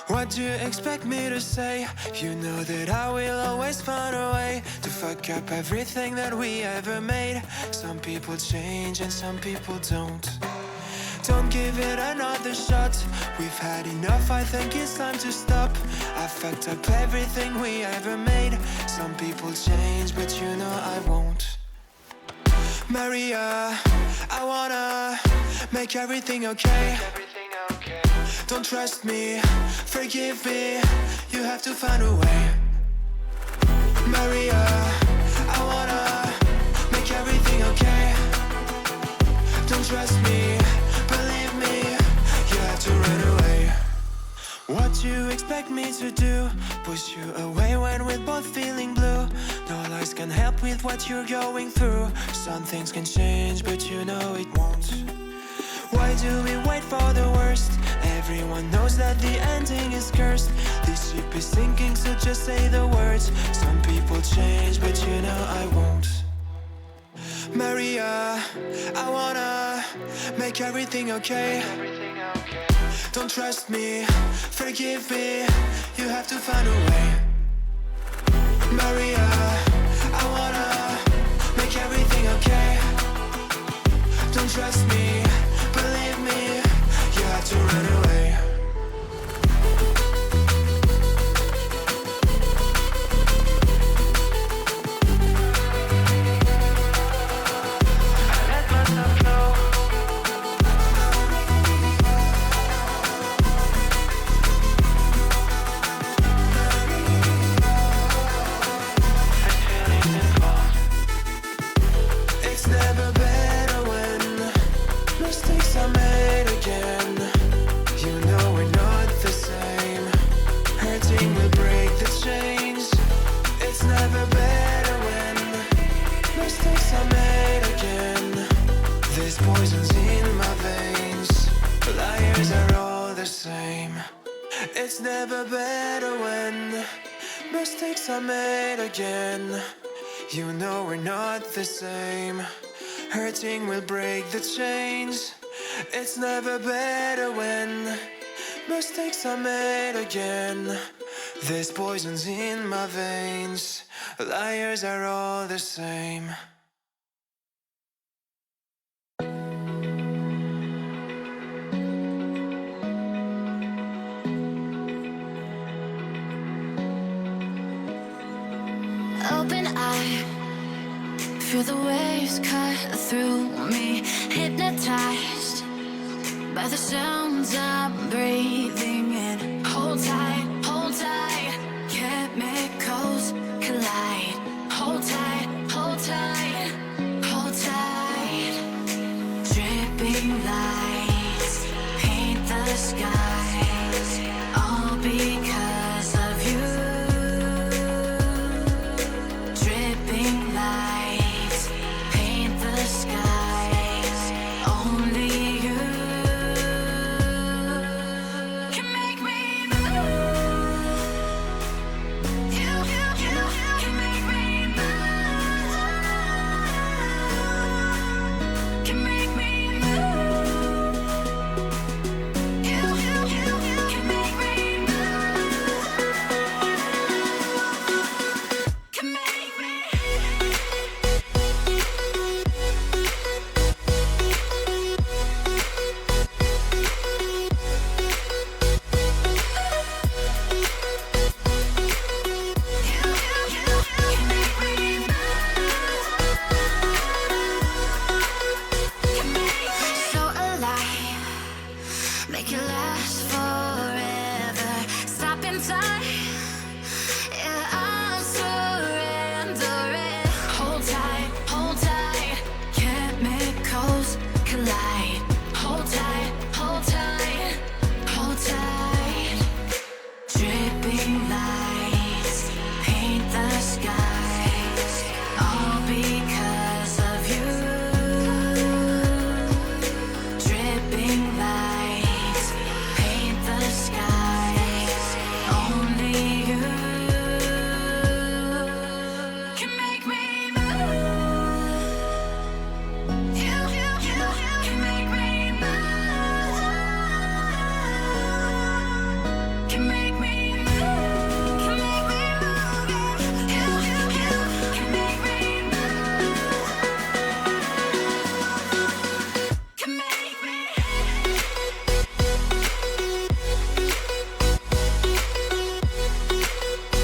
What do you expect me to say? You know that I will always find a way to fuck up everything that we ever made. Some people change and some people don't. Don't give it another shot. We've had enough, I think it's time to stop. I fucked up everything we ever made. Some people change, but you know I won't. Maria, I wanna make everything okay. Don't trust me, forgive me, you have to find a way. Maria, I wanna make everything okay. Don't trust me, believe me, you have to run away. What you expect me to do? Push you away when we're both feeling blue. No lies can help with what you're going through. Some things can change, but you know it won't. Why do we wait for the worst? Everyone knows that the ending is cursed. This ship is sinking, so just say the words. Some people change, but you know I won't. Maria, I wanna make everything okay. Don't trust me, forgive me, you have to find a way. Maria, I wanna make everything okay. Don't trust me, believe me, you have to run away. I let myself go. It's never better when mistakes are made again. You know we're not the same. Hurting will break the chains. It's never better when mistakes are made again. There's poisons in my veins. Liars are all the same. It's never better when mistakes are made again. You know we're not the same. Hurting will break the chains. It's never better when mistakes are made again. There's poisons in my veins. Liars are all the same. Open eye, feel the waves cut through me. Hypnotized by the sounds I'm breathing in. Hold tight,